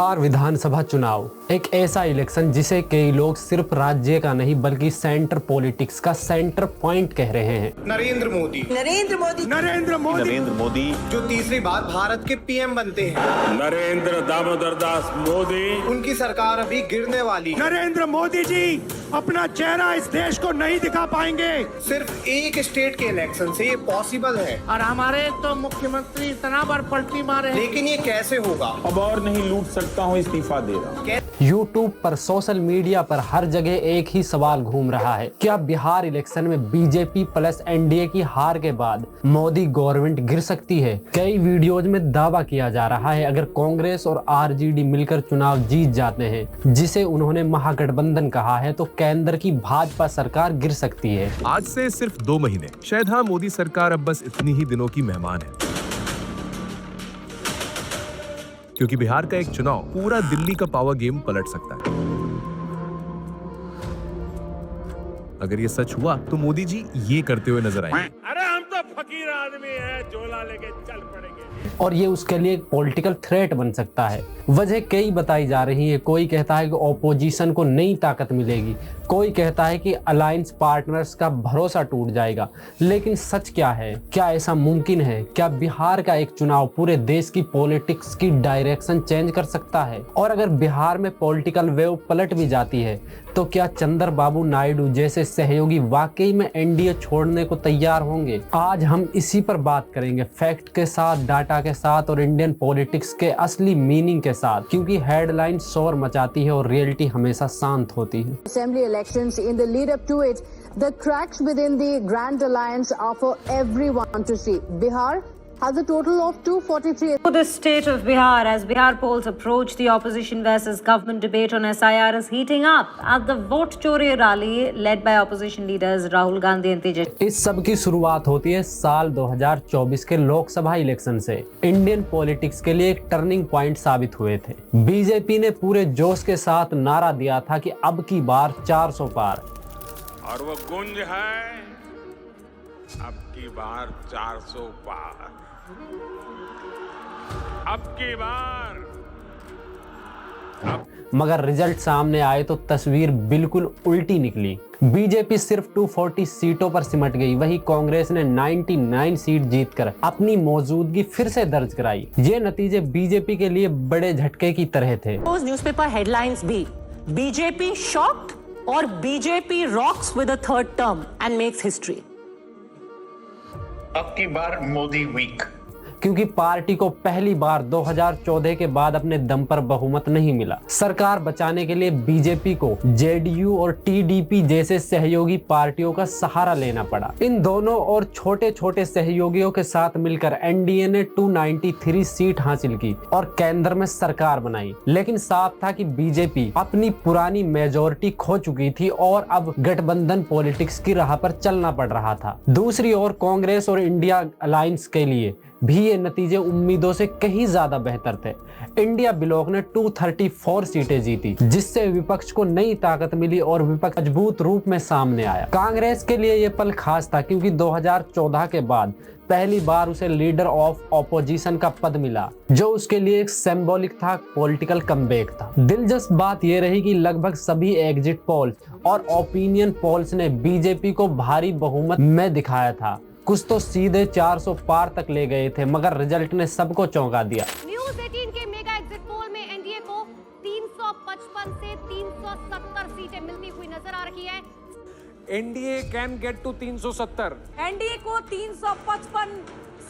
बिहार विधानसभा चुनाव एक ऐसा इलेक्शन जिसे कई लोग सिर्फ राज्य का नहीं बल्कि सेंटर पॉलिटिक्स का सेंटर पॉइंट कह रहे हैं। नरेंद्र मोदी जो तीसरी बार भारत के पीएम बनते हैं। नरेंद्र दामोदर दास मोदी, उनकी सरकार अभी गिरने वाली है। नरेंद्र मोदी जी अपना चेहरा इस देश को नहीं दिखा पाएंगे। सिर्फ एक स्टेट के इलेक्शन से ये पॉसिबल है और हमारे तो मुख्यमंत्री इतना बार पलटी मारे, लेकिन ये कैसे होगा? अब और नहीं लूट सकता हूँ, इस्तीफा दे रहा हूँ। यूट्यूब पर, सोशल मीडिया पर हर जगह एक ही सवाल घूम रहा है, क्या बिहार इलेक्शन में बीजेपी प्लस एनडीए की हार के बाद मोदी गवर्नमेंट गिर सकती है? कई वीडियोज में दावा किया जा रहा है अगर कांग्रेस और आरजेडी मिलकर चुनाव जीत जाते हैं, जिसे उन्होंने महागठबंधन कहा है, तो केंद्र की भाजपा सरकार गिर सकती है। आज से सिर्फ 2 महीने, शायद हाँ, मोदी सरकार अब बस इतनी ही दिनों की मेहमान है, क्योंकि बिहार का एक चुनाव पूरा दिल्ली का पावर गेम पलट सकता है। अगर ये सच हुआ तो मोदी जी ये करते हुए नजर आएंगे। अरे हम तो फकीर आदमी है, झोला लेके चल पड़ेंगे। और ये उसके लिए एक पॉलिटिकल थ्रेट बन सकता है। वजह कई बताई जा रही है। कोई कहता है कि ऑपोजिशन को नई ताकत मिलेगी, कोई कहता है कि अलायंस पार्टनर्स का भरोसा टूट जाएगा। लेकिन सच क्या है? क्या ऐसा मुमकिन है? क्या बिहार का एक चुनाव पूरे देश की पॉलिटिक्स की डायरेक्शन चेंज कर सकता है? और अगर बिहार में पॉलिटिकल वेव पलट भी जाती है तो क्या चंद्रबाबू नायडू जैसे सहयोगी वाकई में एनडीए छोड़ने को तैयार होंगे? आज हम इसी पर बात करेंगे, फैक्ट के साथ, डाटा के साथ और इंडियन पॉलिटिक्स के असली मीनिंग के साथ, क्योंकि हेडलाइन शोर मचाती है और रियलिटी हमेशा शांत होती है। Assembly elections in the lead up to it, the cracks within the Grand Alliance are for everyone to see. Bihar has a total of 243. For the state of Bihar, as Bihar polls approach, the opposition versus government debate on SIR is heating up at the Vote Chori rally led by opposition leaders Rahul Gandhi and Tejas. इस सब की शुरुआत होती है साल 2024 के Lok Sabha election से। Indian politics के लिए एक टर्निंग पॉइंट साबित हुए थे। बीजेपी ने पूरे जोश के साथ नारा दिया था कि अब की बार 400 पार, और वो गुंज है, अब की बार 400 पार, अब की बार। मगर रिजल्ट सामने आए तो तस्वीर बिल्कुल उल्टी निकली। बीजेपी सिर्फ 240 सीटों पर सिमट गई, वही कांग्रेस ने 99 सीट जीतकर अपनी मौजूदगी फिर से दर्ज कराई। ये नतीजे बीजेपी के लिए बड़े झटके की तरह थे। न्यूज़पेपर हेडलाइंस भी, बीजेपी शॉक्ड और BJP rocks with a third term and makes history. अब की बार मोदी वीक, क्योंकि पार्टी को पहली बार 2014 के बाद अपने दम पर बहुमत नहीं मिला। सरकार बचाने के लिए बीजेपी को जेडीयू और टीडीपी जैसे सहयोगी पार्टियों का सहारा लेना पड़ा। इन दोनों और छोटे छोटे सहयोगियों के साथ मिलकर एनडीए ने 293 सीट हासिल की और केंद्र में सरकार बनाई। लेकिन साफ था कि बीजेपी अपनी पुरानी मेजोरिटी खो चुकी थी और अब गठबंधन पॉलिटिक्स की राह पर चलना पड़ रहा था। दूसरी ओर कांग्रेस और इंडिया अलायंस के लिए भी ये नतीजे उम्मीदों से कहीं ज्यादा बेहतर थे। इंडिया ब्लॉक ने 234 सीटें जीती, जिससे विपक्ष को नई ताकत मिली और विपक्ष मजबूत रूप में सामने आया। कांग्रेस के लिए ये पल खास था क्योंकि 2014 के बाद पहली बार उसे लीडर ऑफ ऑपोजिशन का पद मिला, जो उसके लिए एक सिंबॉलिक था, पॉलिटिकल कमबैक था। दिलचस्प बात यह रही कि लगभग सभी एग्जिट पोल्स और ओपिनियन पोल्स ने बीजेपी को भारी बहुमत में दिखाया था। कुछ तो सीधे 400 पार तक ले गए थे, मगर रिजल्ट ने सबको चौंका दिया। न्यूज़ 18 के मेगा एग्जिट पोल में एनडीए को 355 से 370 सीटें मिलती हुई नजर आ रही है। NDA can get to 370। NDA को 355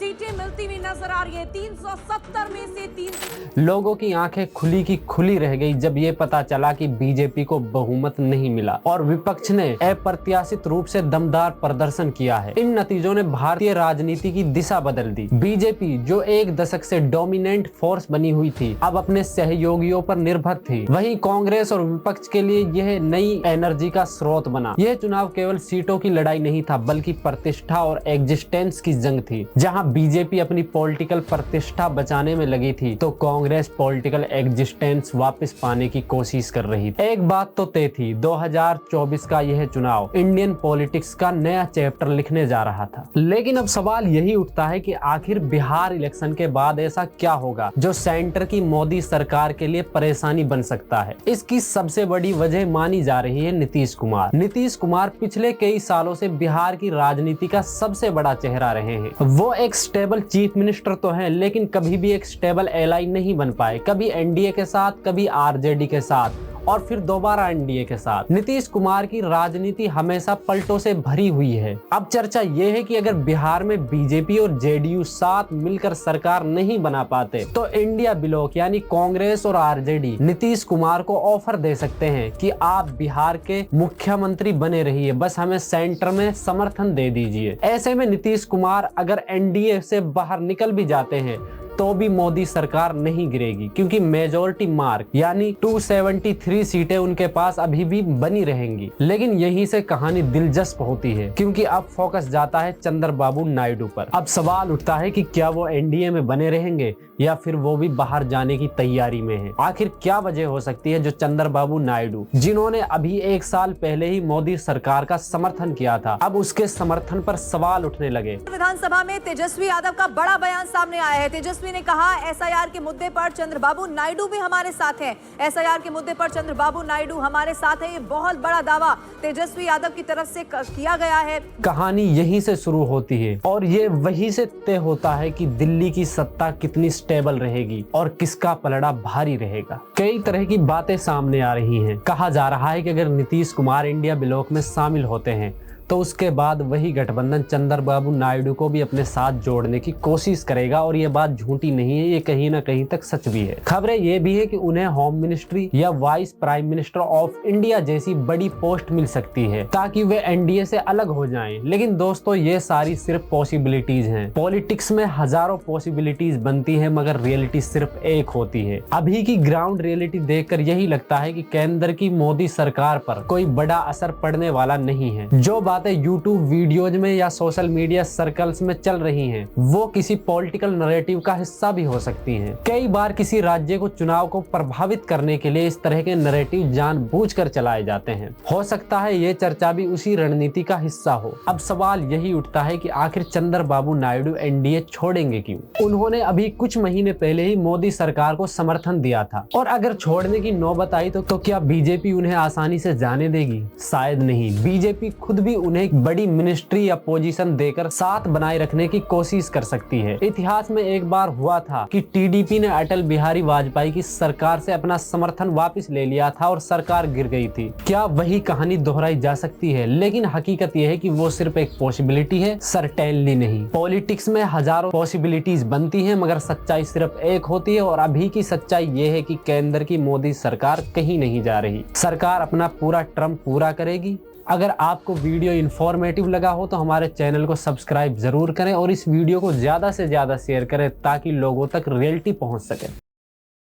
सीटें मिलती हुई नजर आ रही है। 370 में से 300। लोगों की आंखें खुली की खुली रह गई जब ये पता चला कि बीजेपी को बहुमत नहीं मिला और विपक्ष ने अप्रत्याशित रूप से दमदार प्रदर्शन किया है। इन नतीजों ने भारतीय राजनीति की दिशा बदल दी। बीजेपी, जो एक दशक से डोमिनेंट फोर्स बनी हुई थी, अब अपने सहयोगियों पर निर्भर थी। वहीं कांग्रेस और विपक्ष के लिए यह नई एनर्जी का स्रोत बना। यह चुनाव केवल सीटों की लड़ाई नहीं था, बल्कि प्रतिष्ठा और एग्जिस्टेंस की जंग थी, जहां जब बीजेपी अपनी पॉलिटिकल प्रतिष्ठा बचाने में लगी थी तो कांग्रेस पॉलिटिकल एग्जिस्टेंस वापस पाने की कोशिश कर रही थी। एक बात तो तय थी, 2024 का यह चुनाव इंडियन पॉलिटिक्स का नया चैप्टर लिखने जा रहा था। लेकिन अब सवाल यही उठता है कि आखिर बिहार इलेक्शन के बाद ऐसा क्या होगा जो सेंटर की मोदी सरकार के लिए परेशानी बन सकता है। इसकी सबसे बड़ी वजह मानी जा रही है नीतीश कुमार। नीतीश कुमार पिछले कई सालों से बिहार की राजनीति का सबसे बड़ा चेहरा रहे हैं। वो एक स्टेबल चीफ मिनिस्टर तो हैं, लेकिन कभी भी एक स्टेबल एलाई नहीं बन पाए। कभी एनडीए के साथ, कभी आरजेडी के साथ और फिर दोबारा एनडीए के साथ। नीतीश कुमार की राजनीति हमेशा पलटों से भरी हुई है। अब चर्चा यह है कि अगर बिहार में बीजेपी और जेडीयू साथ मिलकर सरकार नहीं बना पाते तो इंडिया ब्लॉक यानी कांग्रेस और आरजेडी नीतीश कुमार को ऑफर दे सकते हैं कि आप बिहार के मुख्यमंत्री बने रहिए, बस हमें सेंटर में समर्थन दे दीजिए। ऐसे में नीतीश कुमार अगर एनडीए से बाहर निकल भी जाते हैं तो भी मोदी सरकार नहीं गिरेगी, क्योंकि मेजॉरिटी मार्क यानी 273 सीटें उनके पास अभी भी बनी रहेंगी। लेकिन यहीं से कहानी दिलचस्प होती है, क्योंकि अब फोकस जाता है चंद्रबाबू नायडू पर। अब सवाल उठता है कि क्या वो एनडीए में बने रहेंगे या फिर वो भी बाहर जाने की तैयारी में है। आखिर क्या वजह हो सकती है जो चंद्रबाबू नायडू, जिन्होंने अभी 1 साल पहले ही मोदी सरकार का समर्थन किया था, अब उसके समर्थन पर सवाल उठने लगे। विधानसभा में तेजस्वी यादव का बड़ा बयान सामने आया है। तेजस्वी ने कहा एसआईआर के मुद्दे पर चंद्रबाबू नायडू भी हमारे साथ हैं। एसआईआर के मुद्दे पर चंद्रबाबू नायडू हमारे साथ है। ये बहुत बड़ा दावा तेजस्वी यादव की तरफ से किया गया है। कहानी यहीं से शुरू होती है और ये वहीं से तय होता है कि दिल्ली की सत्ता कितनी स्टेबल रहेगी और किसका पलड़ा भारी रहेगा। कई तरह की बातें सामने आ रही हैं। कहा जा रहा है कि अगर नीतीश कुमार इंडिया ब्लॉक में शामिल होते हैं तो उसके बाद वही गठबंधन चंद्रबाबू नायडू को भी अपने साथ जोड़ने की कोशिश करेगा, और ये बात झूठी नहीं है, ये कहीं ना कहीं तक सच भी है। खबरें ये भी है कि उन्हें होम मिनिस्ट्री या vice prime minister of India जैसी बड़ी पोस्ट मिल सकती है ताकि वे एनडीए से अलग हो जाएं। लेकिन दोस्तों, ये सारी सिर्फ पॉसिबिलिटीज हैं। पॉलिटिक्स में हजारों पॉसिबिलिटीज बनती है, मगर रियलिटी सिर्फ एक होती है। अभी की ग्राउंड रियलिटी देखकर यही लगता है कि केंद्र की मोदी सरकार पर कोई बड़ा असर पड़ने वाला नहीं है। जो बातें यूट्यूब वीडियोज में या सोशल मीडिया सर्कल्स में चल रही हैं, वो किसी पॉलिटिकल नैरेटिव का हिस्सा भी हो सकती हैं। कई बार किसी राज्य को चुनाव को प्रभावित करने के लिए इस तरह के नैरेटिव जानबूझकर चलाए जाते हैं। हो सकता है ये चर्चा भी उसी रणनीति का हिस्सा हो। अब सवाल यही उठता है कि आखिर चंद्रबाबू नायडू एनडीए छोड़ेंगे क्यों? उन्होंने अभी कुछ महीने पहले ही मोदी सरकार को समर्थन दिया था, और अगर छोड़ने की नौबत आई तो क्या बीजेपी उन्हें आसानी से जाने देगी? शायद नहीं। बीजेपी खुद भी उन्हें एक बड़ी मिनिस्ट्री या पोजीशन देकर साथ बनाए रखने की कोशिश कर सकती है। इतिहास में एक बार हुआ था कि टीडीपी ने अटल बिहारी वाजपेयी की सरकार से अपना समर्थन वापस ले लिया था और सरकार गिर गई थी। क्या वही कहानी दोहराई जा सकती है? लेकिन हकीकत यह है कि वो सिर्फ एक पॉसिबिलिटी है, सर्टेनली नहीं। पॉलिटिक्स में हजारों पॉसिबिलिटीज बनती हैं, मगर सच्चाई सिर्फ एक होती है, और अभी की सच्चाई ये है कि केंद्र की मोदी सरकार कहीं नहीं जा रही। सरकार अपना पूरा टर्म पूरा करेगी। अगर आपको वीडियो इन्फॉर्मेटिव लगा हो तो हमारे चैनल को सब्सक्राइब जरूर करें और इस वीडियो को ज्यादा से ज्यादा शेयर करें ताकि लोगों तक रियलिटी पहुंच सके।